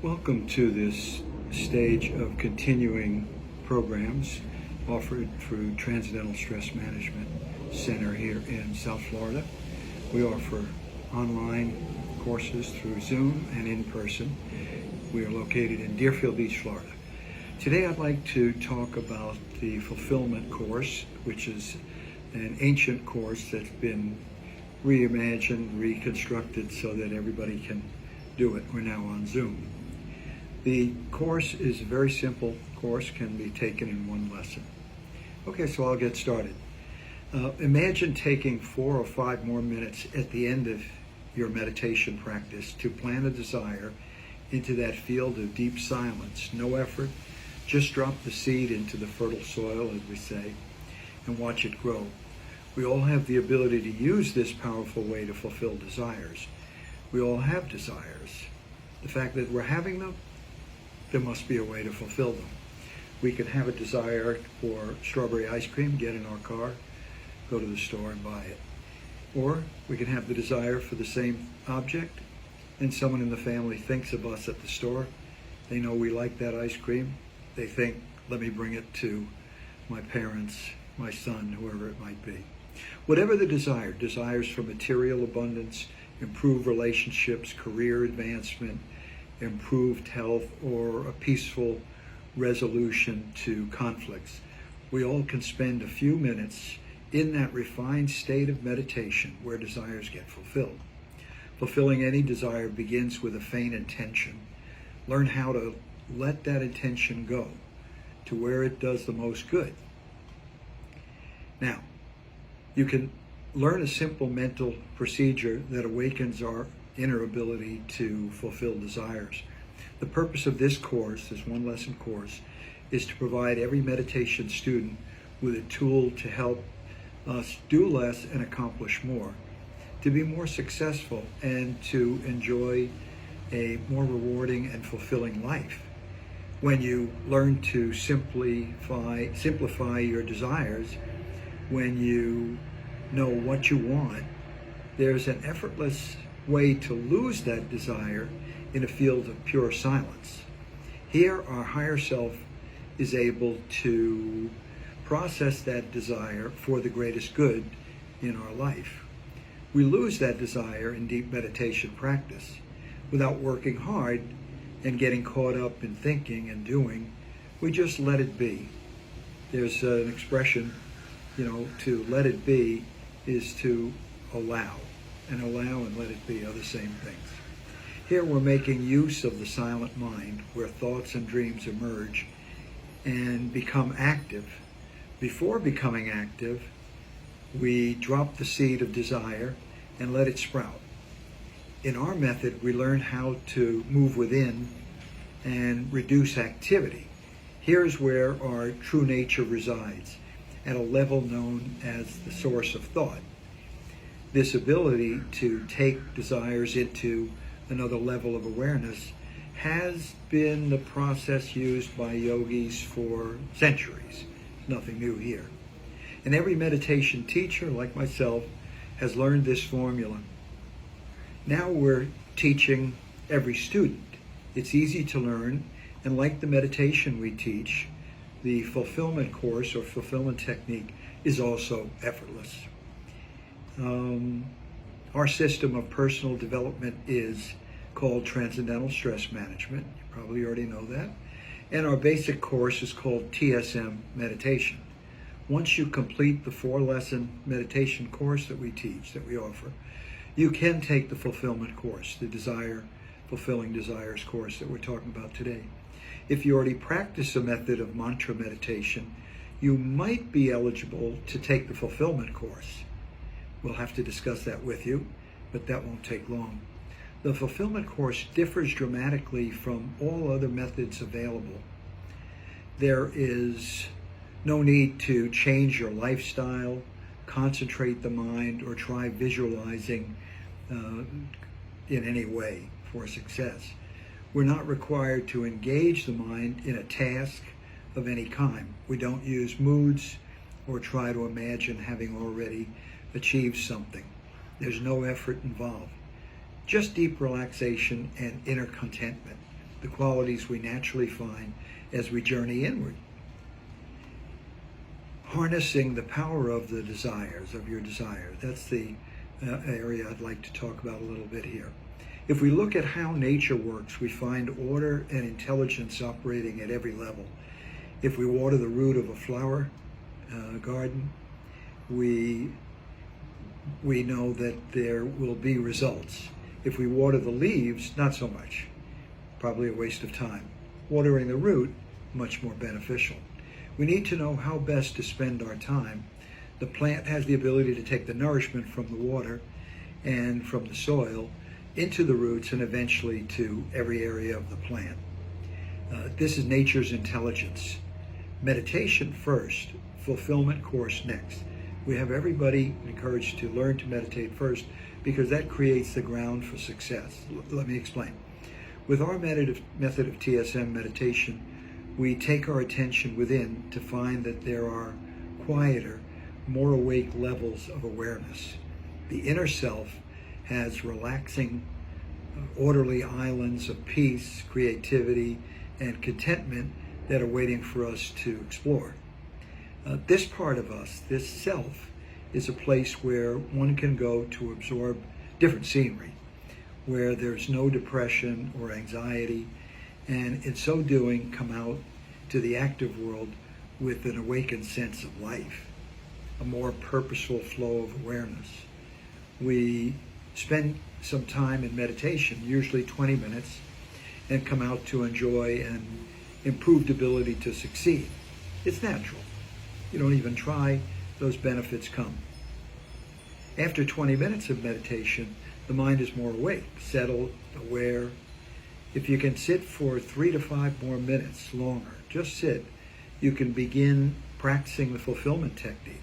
Welcome to this stage of continuing programs offered through Transcendental Stress Management Center here in South Florida. We offer online courses through Zoom and in person. We are located in Deerfield Beach, Florida. Today I'd like to talk about the Fulfillment course, which is an ancient course that's been reimagined, reconstructed so that everybody can do it. We're now on Zoom. The course is a very simple course, can be taken in one lesson. Okay, so I'll get started. Imagine taking 4 or 5 more minutes at the end of your meditation practice to plant a desire into that field of deep silence. No effort, just drop the seed into the fertile soil, as we say, and watch it grow. We all have the ability to use this powerful way to fulfill desires. We all have desires. The fact that we're having them, there must be a way to fulfill them. We could have a desire for strawberry ice cream, get in our car, go to the store and buy it. Or we can have the desire for the same object, and someone in the family thinks of us at the store. They know we like that ice cream. They think, let me bring it to my parents, my son, whoever it might be. Whatever the desire, desires for material abundance, improved relationships, career advancement, improved health, or a peaceful resolution to conflicts. We all can spend a few minutes in that refined state of meditation where desires get fulfilled. Fulfilling any desire begins with a faint intention. Learn how to let that intention go to where it does the most good. Now, you can learn a simple mental procedure that awakens our inner ability to fulfill desires. The purpose of this course, this one lesson course, is to provide every meditation student with a tool to help us do less and accomplish more, to be more successful and to enjoy a more rewarding and fulfilling life. When you learn to simplify your desires, when you know what you want, there's an effortless way to lose that desire in a field of pure silence. Here, our higher self is able to process that desire for the greatest good in our life. We lose that desire in deep meditation practice without working hard and getting caught up in thinking and doing. We just let it be. There's an expression, to let it be is to allow. And allow and let it be are the same things. Here we're making use of the silent mind where thoughts and dreams emerge and become active. Before becoming active, we drop the seed of desire and let it sprout. In our method, we learn how to move within and reduce activity. Here's where our true nature resides, at a level known as the source of thought. This ability to take desires into another level of awareness has been the process used by yogis for centuries. Nothing new here. And every meditation teacher, like myself, has learned this formula. Now we're teaching every student. It's easy to learn, and like the meditation we teach, the fulfillment course or fulfillment technique is also effortless. Our system of personal development is called Transcendental Stress Management. You probably already know that. And our basic course is called TSM Meditation. Once you complete the 4-lesson meditation course that we teach, that we offer, you can take the fulfillment course, the fulfilling desires course that we're talking about today. If you already practice a method of mantra meditation, you might be eligible to take the fulfillment course. We'll have to discuss that with you, but that won't take long. The fulfillment course differs dramatically from all other methods available. There is no need to change your lifestyle, concentrate the mind, or try visualizing in any way for success. We're not required to engage the mind in a task of any kind. We don't use moods or try to imagine having already achieved something. There's no effort involved. Just deep relaxation and inner contentment. the qualities we naturally find as we journey inward. Harnessing the power of the desires, of your desire. That's the area I'd like to talk about a little bit here. If we look at how nature works, we find order and intelligence operating at every level. If we water the root of a flower garden, we know that there will be results. If we water the leaves, not so much. Probably a waste of time. Watering the root, much more beneficial. We need to know how best to spend our time. The plant has the ability to take the nourishment from the water and from the soil into the roots and eventually to every area of the plant. This is nature's intelligence. Meditation first, fulfillment course next. We have everybody encouraged to learn to meditate first because that creates the ground for success. Let me explain. With our method of TSM meditation, we take our attention within to find that there are quieter, more awake levels of awareness. The inner self has relaxing, orderly islands of peace, creativity, and contentment that are waiting for us to explore. This part of us, this self, is a place where one can go to absorb different scenery, where there's no depression or anxiety, and in so doing come out to the active world with an awakened sense of life, a more purposeful flow of awareness. We spend some time in meditation, usually 20 minutes, and come out to enjoy an improved ability to succeed. It's natural. You don't even try, those benefits come. After 20 minutes of meditation, the mind is more awake, settled, aware. If you can sit for 3 to 5 more minutes longer, just sit, you can begin practicing the fulfillment technique.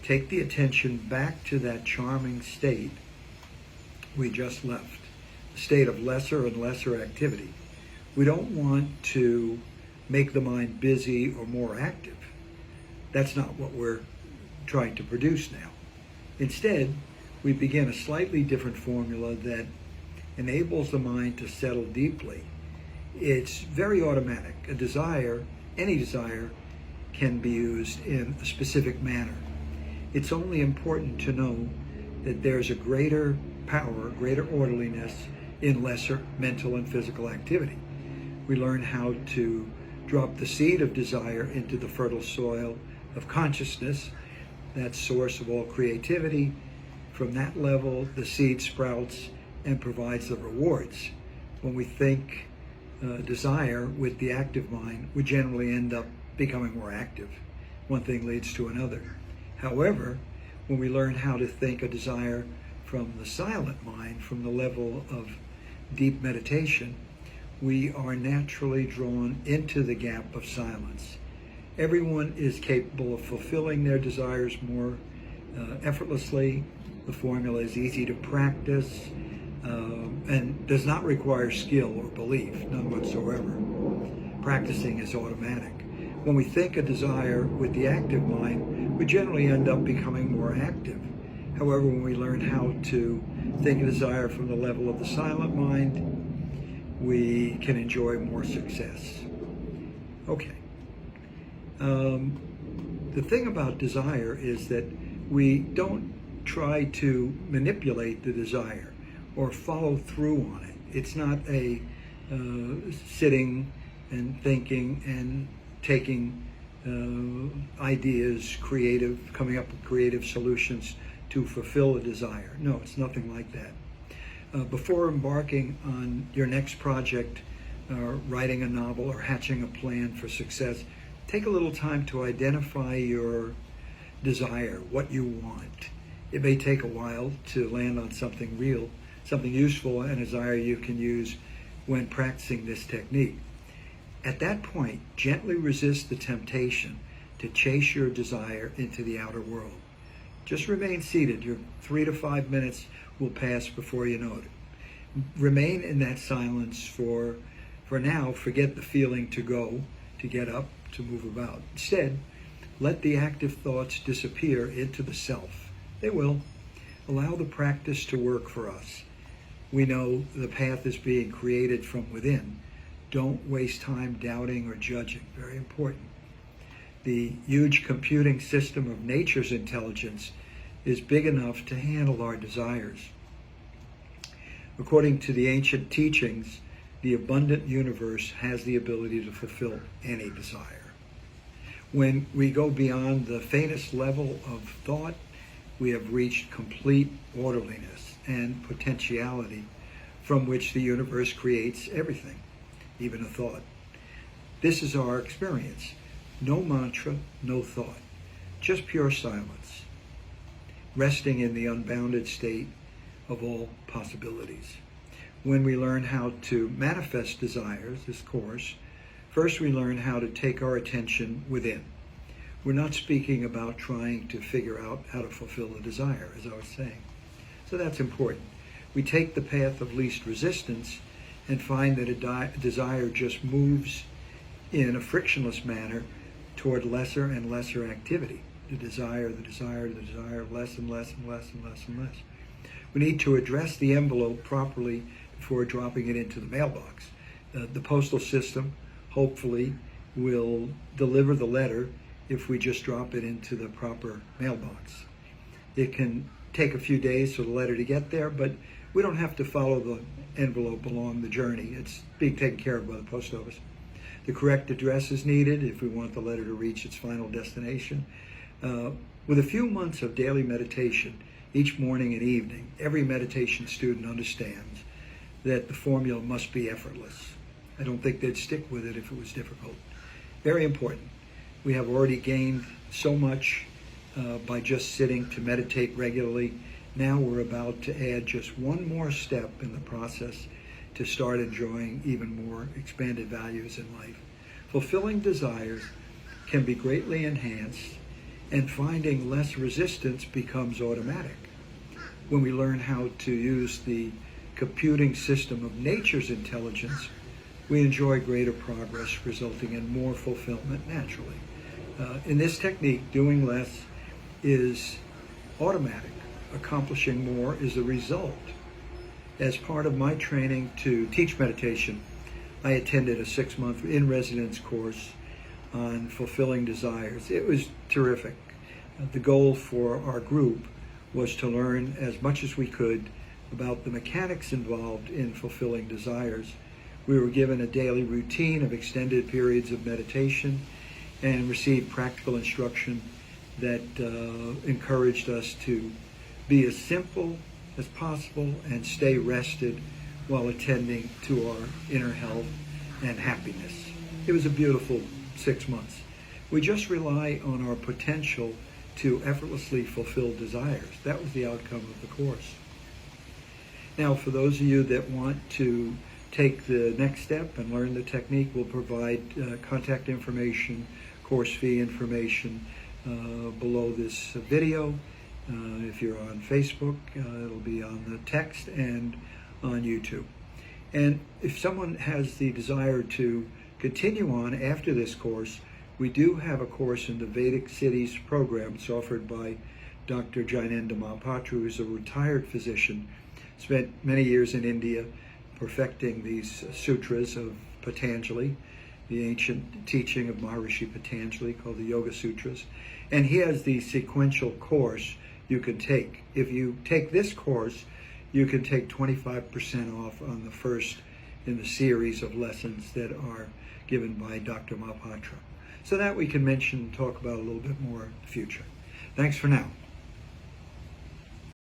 Take the attention back to that charming state we just left, a state of lesser and lesser activity. We don't want to make the mind busy or more active. That's not what we're trying to produce now. Instead, we begin a slightly different formula that enables the mind to settle deeply. It's very automatic. A desire, any desire, can be used in a specific manner. It's only important to know that there's a greater power, greater orderliness in lesser mental and physical activity. We learn how to drop the seed of desire into the fertile soil of consciousness, that source of all creativity. From that level, the seed sprouts and provides the rewards. When we think desire with the active mind, we generally end up becoming more active. One thing leads to another. However, when we learn how to think a desire from the silent mind, from the level of deep meditation, we are naturally drawn into the gap of silence. Everyone is capable of fulfilling their desires more effortlessly. The formula is easy to practice and does not require skill or belief, none whatsoever. Practicing is automatic. When we think a desire with the active mind, we generally end up becoming more active. However, when we learn how to think a desire from the level of the silent mind, we can enjoy more success. Okay. The thing about desire is that we don't try to manipulate the desire or follow through on it. It's not a sitting and thinking and taking ideas, coming up with creative solutions to fulfill a desire. No, it's nothing like that. Before embarking on your next project, writing a novel or hatching a plan for success, take a little time to identify your desire, what you want. It may take a while to land on something real, something useful, and a desire you can use when practicing this technique. At that point, gently resist the temptation to chase your desire into the outer world. Just remain seated. Your 3 to 5 minutes will pass before you know it. Remain in that silence for now. Forget the feeling to go, to get up, to move about. Instead, let the active thoughts disappear into the self. They will. Allow the practice to work for us. We know the path is being created from within. Don't waste time doubting or judging. Very important. The huge computing system of nature's intelligence is big enough to handle our desires. According to the ancient teachings, the abundant universe has the ability to fulfill any desire. When we go beyond the faintest level of thought, we have reached complete orderliness and potentiality from which the universe creates everything, even a thought. This is our experience. No mantra, no thought, just pure silence, resting in the unbounded state of all possibilities. When we learn how to manifest desires, this course, first we learn how to take our attention within. We're not speaking about trying to figure out how to fulfill a desire, as I was saying. So that's important. We take the path of least resistance and find that a desire just moves in a frictionless manner toward lesser and lesser activity. The desire, less and less and less and less and less. We need to address the envelope properly before dropping it into the mailbox. The postal system, hopefully, will deliver the letter if we just drop it into the proper mailbox. It can take a few days for the letter to get there, but we don't have to follow the envelope along the journey. It's being taken care of by the post office. The correct address is needed if we want the letter to reach its final destination. With a few months of daily meditation, each morning and evening, every meditation student understands that the formula must be effortless. I don't think they'd stick with it if it was difficult. Very important. We have already gained so much by just sitting to meditate regularly. Now we're about to add just one more step in the process to start enjoying even more expanded values in life. Fulfilling desires can be greatly enhanced, and finding less resistance becomes automatic. When we learn how to use the computing system of nature's intelligence, we enjoy greater progress, resulting in more fulfillment naturally. In this technique, doing less is automatic. Accomplishing more is the result. As part of my training to teach meditation, I attended a 6-month in-residence course on fulfilling desires. It was terrific. The goal for our group was to learn as much as we could about the mechanics involved in fulfilling desires. We were given a daily routine of extended periods of meditation and received practical instruction that encouraged us to be as simple as possible and stay rested while attending to our inner health and happiness. It was a beautiful 6 months. We just rely on our potential to effortlessly fulfill desires. That was the outcome of the course. Now, for those of you that want to take the next step and learn the technique, we'll provide contact information, course fee information below this video. If you're on Facebook, it'll be on the text and on YouTube. And if someone has the desire to continue on after this course, we do have a course in the Vedic Cities program. It's offered by Dr. Jainendra Mahapatra, who is a retired physician, spent many years in India perfecting these sutras of Patanjali, the ancient teaching of Maharishi Patanjali called the Yoga Sutras. And he has the sequential course you can take. If you take this course, you can take 25% off on the first in the series of lessons that are given by Dr. Mahapatra. So that we can mention and talk about a little bit more in the future. Thanks for now.